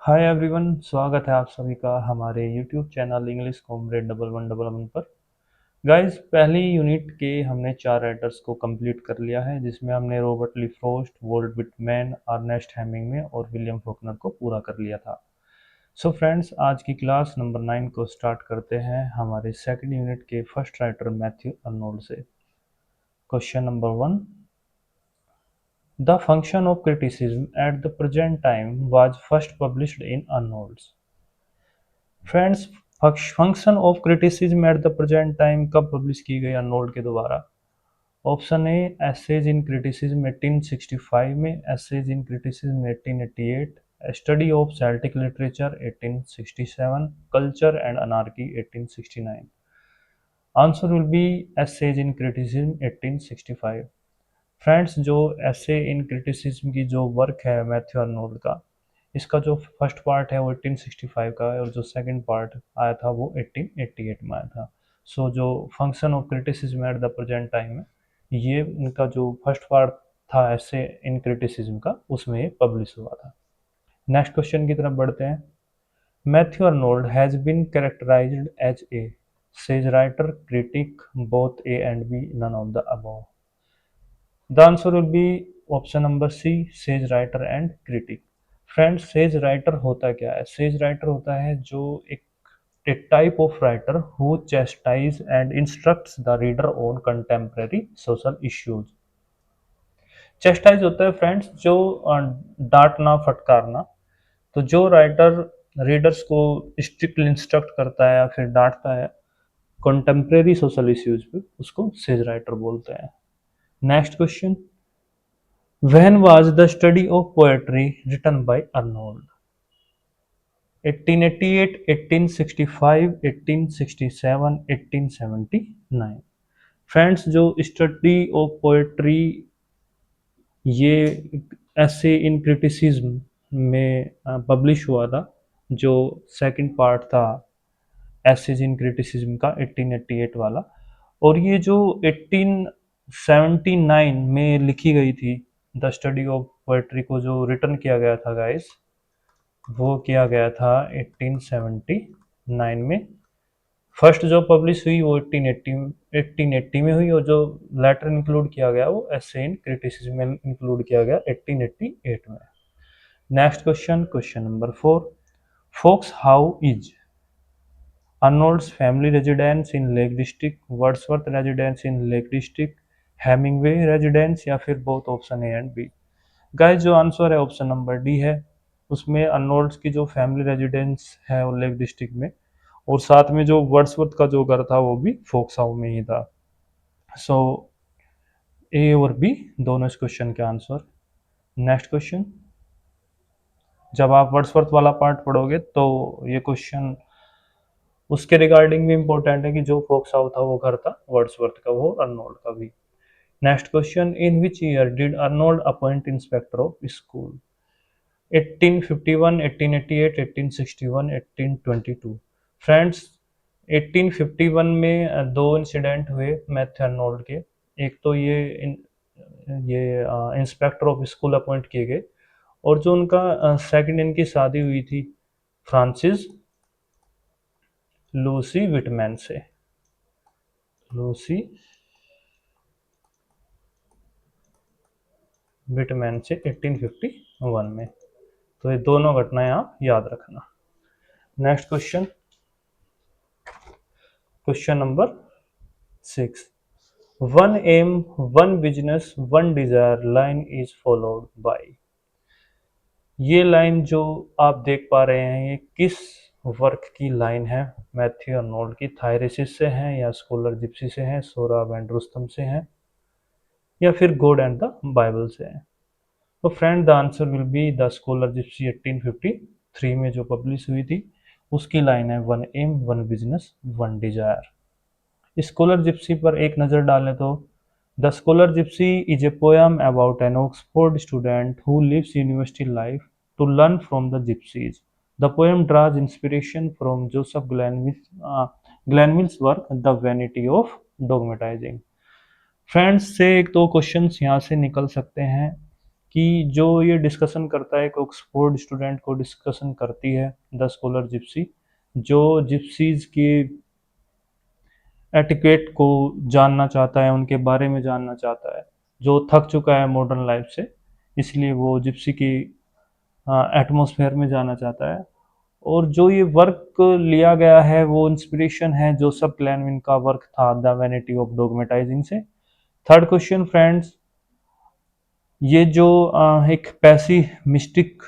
Hi everyone, स्वागत है आप सभी का हमारे यूट्यूब चैनल इंग्लिश कॉमरेड 1111 पर। गाइस, पहली यूनिट के हमने 4 राइटर्स को कंप्लीट कर लिया है, जिसमें हमने Robert Lee Frost, Walt Whitman, Ernest Hemingway और विलियम फॉकनर को पूरा कर लिया था। सो फ्रेंड्स, आज की क्लास नंबर 9 को स्टार्ट करते हैं हमारे सेकंड यूनिट के फर्स्ट राइटर मैथ्यू अर्नोल्ड से। Question number 1, the function of criticism at the present time was first published in Arnold's। Friends, function of criticism at the present time कब publish की गई Arnold के द्वारा? Option A, essays in criticism 1865 में, essays in criticism 1888, study of Celtic literature 1867, culture and anarchy 1869। Answer will be essays in criticism 1865। Friends, जो essay इन criticism की जो work है मैथ्यू अर्नोल्ड का, इसका जो फर्स्ट पार्ट है वो 1865 का है और जो सेकंड पार्ट आया था वो 1888 में आया था। सो जो function of criticism at the present time है, ये उनका जो फर्स्ट पार्ट था ऐसे इन क्रिटिसिज्म का, उसमें ये पब्लिश हुआ था। नेक्स्ट क्वेश्चन की तरफ बढ़ते हैं। Matthew Arnold has been characterized as a sage writer, critic, both A and B, none of the above. The answer will be option number C, sage writer and critic. Friends, sage writer होता क्या है? Sage writer होता है जो एक type of writer who chastise and instructs the reader on contemporary social issues. Chastise होता है friends जो डांटना, फटकारना। तो जो राइटर रीडर्स को स्ट्रिक्टली इंस्ट्रक्ट करता है या फिर डांटता है कंटेम्प्रेरी सोशल इश्यूज पे, उसको सेज राइटर बोलते हैं। Next question, when was the study of poetry written by Arnold? 1888, 1865, 1867, 1879। Friends, जो स्टडी ऑफ पोएट्री, ये ऐसे इन क्रिटिसिज्म में पब्लिश हुआ था। जो सेकंड पार्ट था एसेज इन क्रिटिसिज्म का 1888 वाला, और ये जो 1879 में लिखी गई थी, द स्टडी ऑफ पोएट्री को जो रिटर्न किया गया था गाइस, वो किया गया था 1879 में। फर्स्ट जो पब्लिश हुई वो 1880 में हुई, और जो लेटर इंक्लूड किया गया वो एसे इन क्रिटिसिज्म में इंक्लूड किया गया 1888 में। Next question, question number 4, Fox How is Arnold's family residence in Lake District, Wordsworth residence in Lake District, Hemingway residence, या फिर both option A and B. Guys, जो आंसर है ऑप्शन नंबर डी है। उसमें अर्नोल्ड्स की जो फैमिली रेजिडेंस है वो लेक डिस्ट्रिक्ट में, और साथ में जो वर्ड्सवर्थ का जो घर था वो भी फोक्सहाउ में ही था। सो ए और बी दोनों इस क्वेश्चन के आंसर। नेक्स्ट क्वेश्चन, जब आप वर्ड्सवर्थ वाला पार्ट पढ़ोगे तो ये क्वेश्चन उसके रिगार्डिंग भी इम्पोर्टेंट है कि जो फोक्सहाउ था वो घर था वर्ड्सवर्थ का, वो अर्नोल्ड का भी। Next question, in which year did Arnold appoint inspector of school? 1851, 1888, 1861, 1822। Friends, 1851 में दो इंसिडेंट हुए मैथ्यू अर्नोल्ड के। एक तो ये इंस्पेक्टर ऑफ स्कूल अपॉइंट किए गए, और जो उनका सेकंड इनकी शादी हुई थी फ्रांसिस लूसी विटमैन से। लूसी विटमैन से 1851 में। तो ये दोनों घटनाएं आप याद रखना। Next question, question number 6, one M, one business, one desire line is followed by. ये लाइन जो आप देख पा रहे हैं, ये किस वर्क की लाइन है? मैथ्यू अर्नोल्ड की थायरेसिस से है, या स्कॉलर जिप्सी से है, सोहराब एंड रुस्तम से है, या फिर गॉड एंड द बाइबल से है? तो friend, the answer will be the scholar gipsy 1853 में जो पब्लिश हुई थी, उसकी लाइन है one M, one business, one desire. Scholar gipsy पर एक नज़र डालें तो the scholar gipsy is a poem about an Oxford student who lives university life to learn from the gypsies. The poem draws inspiration from Joseph Glanvill's work the vanity of dogmatizing. Friends, से एक दो questions यहाँ से निकल सकते हैं कि जो ये डिस्कशन करता है, एक ऑक्सफोर्ड स्टूडेंट को डिस्कशन करती है द स्कॉलर जिप्सी, जो जिप्सीज की एटिकेट को जानना चाहता है, उनके बारे में जानना चाहता है, जो थक चुका है मॉडर्न लाइफ से, इसलिए वो जिप्सी की एटमॉस्फेयर में जाना चाहता है। और जो ये वर्क लिया गया है वो इंस्पिरेशन है जोसेफ क्लैनविन का वर्क था द वैनिटी ऑफ डॉगमेटाइजिंग से। थर्ड क्वेश्चन फ्रेंड्स, ये जो एक पैसी मिस्टिक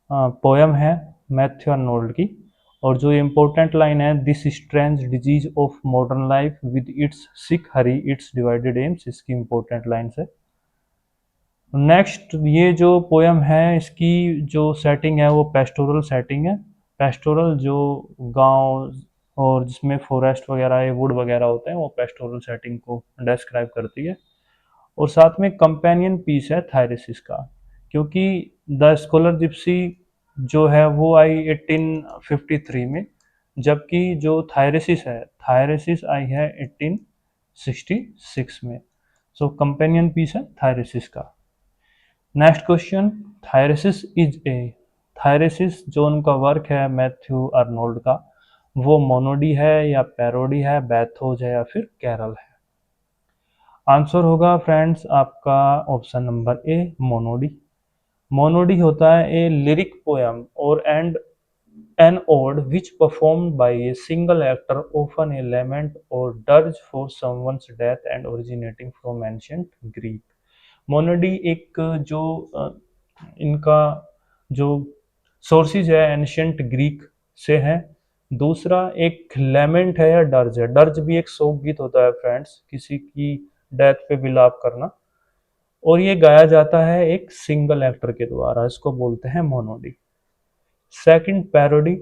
पोयम है मैथ्यू आर्नोल्ड की, और जो इम्पोर्टेंट लाइन है, this strange disease of modern life with its sick Hari it's divided AIIMS, इसकी इम्पोर्टेंट लाइन है। नेक्स्ट, ये जो पोयम है इसकी जो सेटिंग है वो पेस्टोरल सेटिंग है। पेस्टोरल जो गांव और जिसमें फॉरेस्ट वगैरह है, वुड वगैरह होते हैं, वो पेस्टोरल सेटिंग को डिस्क्राइब करती है। और साथ में कंपेनियन पीस है थायरेसिस का, क्योंकि द स्कॉलर जिप्सी जो है वो आई 1853 में, जबकि जो थायरेसिस है, थायरेसिस आई है 1866 में। सो कंपेनियन पीस है थायरेसिस का। नेक्स्ट क्वेश्चन, थायरेसिस इज ए, थायरेसिस जो उनका वर्क है मैथ्यू आर्नोल्ड का, वो मोनोडी है या पैरोडी है, बैथोज है या फिर कैरल है? आंसर होगा फ्रेंड्स आपका ऑप्शन नंबर ए, मोनोडी। मोनोडी होता है ए लिरिक पोयम और and an ode which performed by a single actor, often a lament और dirge for someone's death and originating from ancient Greek. Monody एक जो इनका जो सोर्सेज है एंशिएंट ग्रीक से है। दूसरा एक लेमेंट है या डर्ज है, डर्ज भी एक शोक गीत होता है फ्रेंड्स, किसी की डेथ पे विलाप करना, और ये गाया जाता है एक सिंगल एक्टर के द्वारा, इसको बोलते हैं मोनोडी। Second, parody.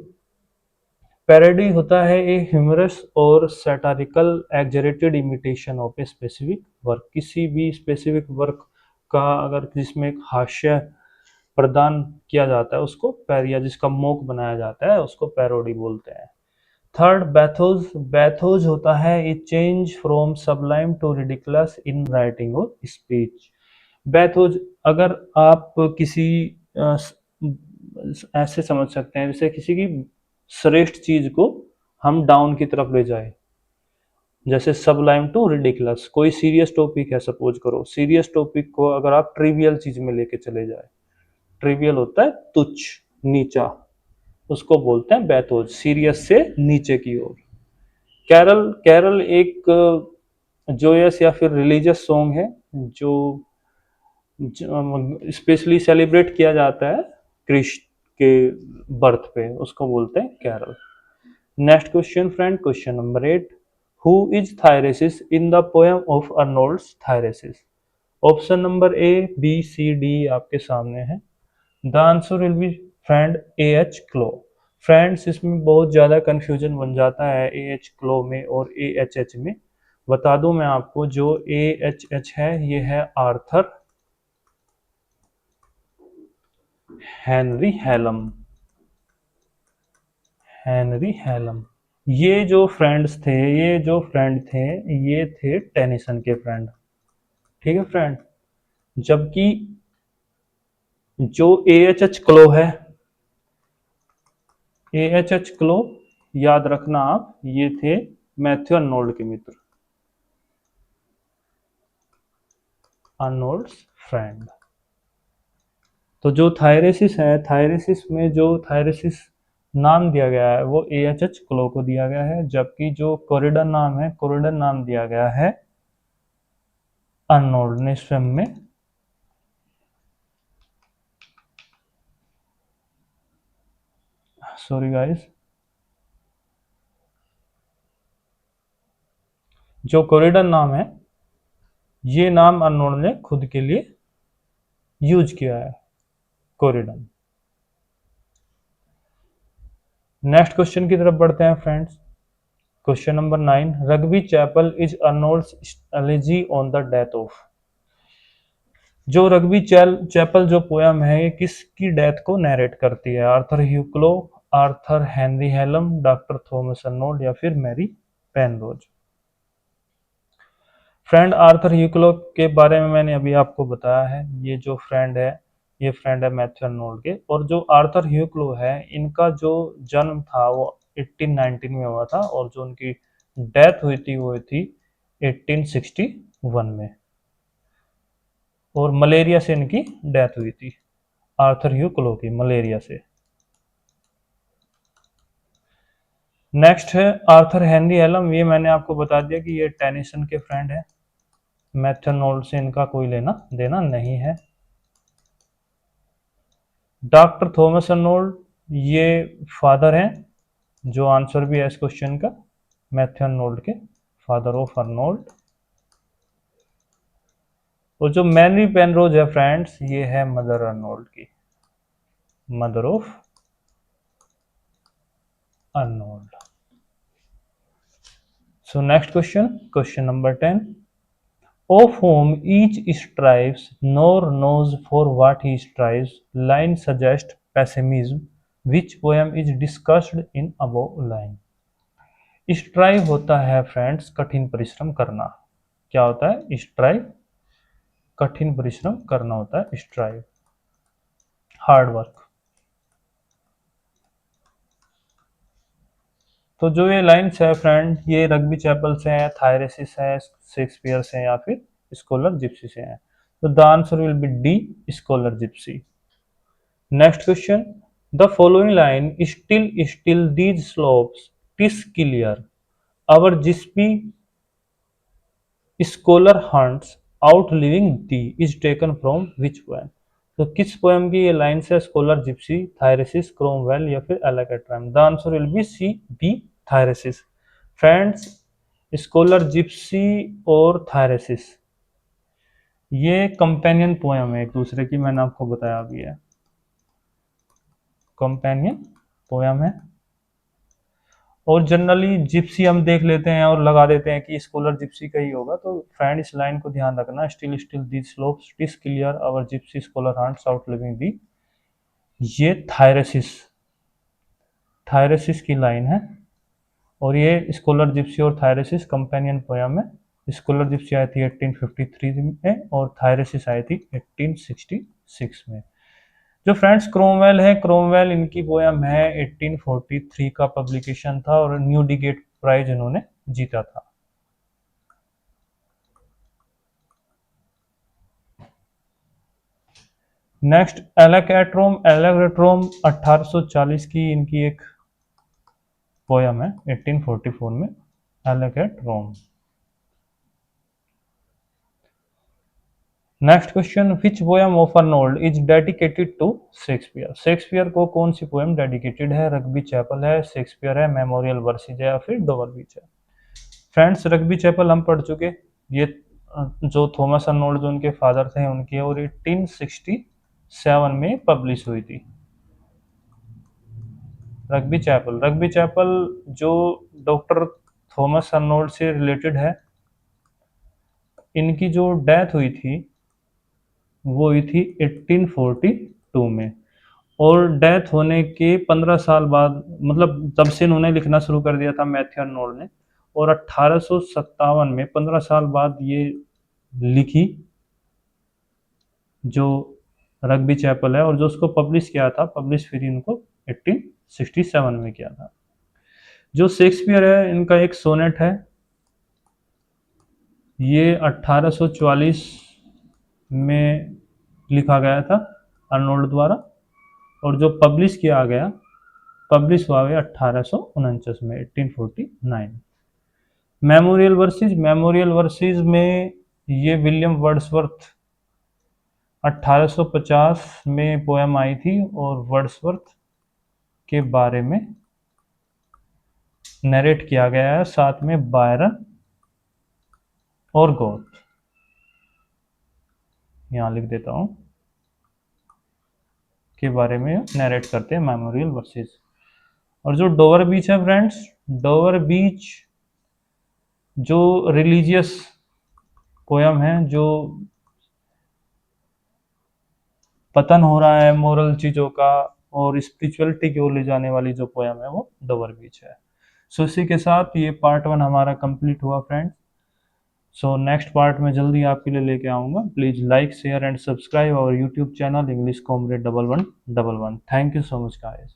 पैरोडी होता है ए ह्यूमरस और satirical exaggerated imitation of a specific work, किसी भी स्पेसिफिक वर्क का अगर जिसमें एक हास्य प्रदान किया जाता है उसको या जिसका मोक बनाया जाता है उसको पैरोडी बोलते हैं। थर्ड, बैथोज। बैथोज होता है a change from sublime to ridiculous in writing और स्पीच। बैथोज, अगर आप किसी ऐसे समझ सकते हैं जैसे किसी की श्रेष्ठ चीज को हम डाउन की तरफ ले जाए, जैसे सबलाइम टू रिडिकुलस, कोई सीरियस टॉपिक है, सपोज करो सीरियस टॉपिक को अगर आप ट्रिवियल चीज में लेके चले जाए, ट्रिवियल होता है तुच्छ, नीचा, उसको बोलते हैं बैथोज, सीरियस से नीचे की ओर। कैरल, कैरल एक जोयस या फिर रिलीजियस सॉन्ग है जो स्पेशली सेलिब्रेट किया जाता है कृष्ण के बर्थ पे, उसको बोलते हैं carol. Next question friend, question number 8, who is Thyrsis in the poem of Arnold's Thyrsis? Option number A, B, C, D आपके सामने है। The answer will be friend A H Clough. Friends इसमें बहुत ज़्यादा कन्फ्यूजन बन जाता है ए H क्लो में और ए एच एच में। बता दूं मैं आपको, जो ए एच एच है ये है आर्थर हेनरी हेलम। हेनरी हेलम, ये जो फ्रेंड्स थे, ये जो फ्रेंड थे, ये थे टेनिसन के फ्रेंड, ठीक है फ्रेंड। जबकि जो ए एच एच क्लो है, ए एच एच क्लो, याद रखना आप, ये थे मैथ्यू अर्नोल्ड के मित्र, अर्नोल्ड्स फ्रेंड। तो जो थायरेसिस है, थायरेसिस में जो थायरेसिस नाम दिया गया है वो ए एच एच क्लो को दिया गया है, जबकि जो कोरिडन नाम है, कोरिडन नाम दिया गया है अर्नोल्ड ने स्वयं में। सॉरी गाइस, जो कोरिडन नाम है ये नाम अर्नोल्ड ने खुद के लिए यूज किया है, कोरिडन। नेक्स्ट क्वेश्चन की तरफ बढ़ते हैं friends. Question number 9, Rugby Chapel is Arnold's elegy on the death of. जो रग्बी चैपल जो पोयम है ये किसकी डेथ को नैरेट करती है? Arthur Hugh Clough, Arthur Henry Hallam, doctor Thomas Arnold या फिर Mary Penrose? Friend Arthur Hugh Clough के बारे में मैंने अभी आपको बताया है। ये जो फ्रेंड है, ये फ्रेंड है मैथ्यू अर्नोल्ड के। और जो आर्थर ह्यूक्लो है, इनका जो जन्म था वो 1819 में हुआ था, और जो उनकी डेथ हुई थी वो थी 1861 में, और मलेरिया से इनकी डेथ हुई थी, आर्थर ह्यूक्लो की, मलेरिया से। नेक्स्ट है आर्थर हेनरी एलम। ये मैंने आपको बता दिया कि ये टेनिसन के फ्रेंड है। मैथ्यू अर्नोल्ड से इनका कोई लेना देना नहीं है। डॉक्टर थॉमस अर्नोल्ड, ये फादर हैं, जो आंसर भी है इस क्वेश्चन का, मैथ्यू अर्नोल्ड के, फादर ऑफ अर्नोल्ड। और जो मैरी पेनरोज है फ्रेंड्स, ये है मदर अर्नोल्ड की, mother of Arnold. So next question, question number 10, of whom each strives nor knows for what he strives, line suggest pessimism, which poem is discussed in above line। Strive होता है friends कठिन परिश्रम करना। क्या होता है strive? कठिन परिश्रम करना होता है स्ट्राइव, हार्ड वर्क। तो जो ये लाइन्स है फ्रेंड, ये रग्बी चैपल से है, थायरेसिस है, शेक्सपियर से, या फिर स्कॉलर जिप्सी से है। तो the answer will B D, scholar Gypsy. Next question, the following line, still still these slopes TISS clear, our Gypsy scholar hunts out living the, is taken from which poem. तो किस poem की ये line है? Scholar Gypsy, थायरेसिस, Cromwell, या फिर Alaric at Rome. The answer will be C, B, Thyrsis. Friends, scholar gipsy और Thyrsis ये companion poem है एक दूसरे की, मैंने आपको बताया भी है, कंपेनियन पोएम है। और जनरली जिप्सी हम देख लेते हैं और लगा देते हैं कि स्कॉलर जिप्सी का ही होगा। तो फ्रेंड इस लाइन को ध्यान रखना, still still the slopes TISS clear, our Gypsy scholar hunts out living दी, ये थायरेसिस, थायरेसिस की लाइन है। और ये स्कॉलर जिप्सी और थायरेसिस कंपेनियन पोयम है। स्कॉलर जिप्सी आई थी 1853 में, और थायरेसिस आई थी 1866 में। जो फ्रेंड्स क्रोमवेल है, क्रोमवेल इनकी पोयम है, 1843 का पब्लिकेशन था, और न्यूडिगेट प्राइज इन्होंने जीता था। नेक्स्ट एलेकेट्रोम, एलेकेट्रोम 1840 की इनकी एक पोयम है, 1844 में, Alaric at Rome. Next question, which poem of Arnold is dedicated to Shakespeare. Shakespeare को कौन सी पोएम डेडिकेटेड है? रग्बी चैपल है, शेक्सपियर है, मेमोरियल वर्सेज है, या फिर डोवर बीच है। फ्रेंड्स, रग्बी चैपल हम पढ़ चुके, ये जो थॉमस अर्नोल्ड जो उनके फादर थे उनकी, और 1867 में पब्लिश हुई थी रग्बी चैपल। रग्बी चैपल जो डॉक्टर थॉमस अर्नोल्ड से रिलेटेड है, इनकी जो डेथ हुई थी वो हुई थी 1842 में, और डेथ होने के 15 साल बाद, मतलब तब से इन्होंने लिखना शुरू कर दिया था मैथ्यू अर्नोल्ड ने, और 1857 में 15 साल बाद ये लिखी जो रग्बी चैपल है, और जो उसको पब्लिश किया था, पब्लिश फिर इनको 1867 में किया था। जो शेक्सपियर है, इनका एक सोनेट है, ये 1844 में लिखा गया था अर्नोल्ड द्वारा, और जो पब्लिश किया गया, पब्लिश हुआ है 1849 में, 1849। मेमोरियल वर्सेस, मेमोरियल वर्सेस में ये विलियम वर्ड्सवर्थ 1850 में पोएम आई थी, और वर्ड्सवर्थ के बारे में नरेट किया गया है, साथ में बायरन और गॉथ। यहाँ लिख देता हूँ, के बारे में नरेट करते हैं मेमोरियल वर्सेस। और जो डोवर बीच है फ्रेंड्स, डोवर बीच जो रिलीजियस पोयम है, जो पतन हो रहा है मोरल चीज़ों का और स्पिरिचुअलिटी की ओर ले जाने वाली जो पोयम है, वो डोवर बीच है। सो इसी के साथ ये पार्ट 1 हमारा कंप्लीट हुआ फ्रेंड्स। सो नेक्स्ट पार्ट में जल्दी आपके लिए लेके आऊँगा। Please like share and subscribe our YouTube channel English comrade 1111। Thank you so much guys.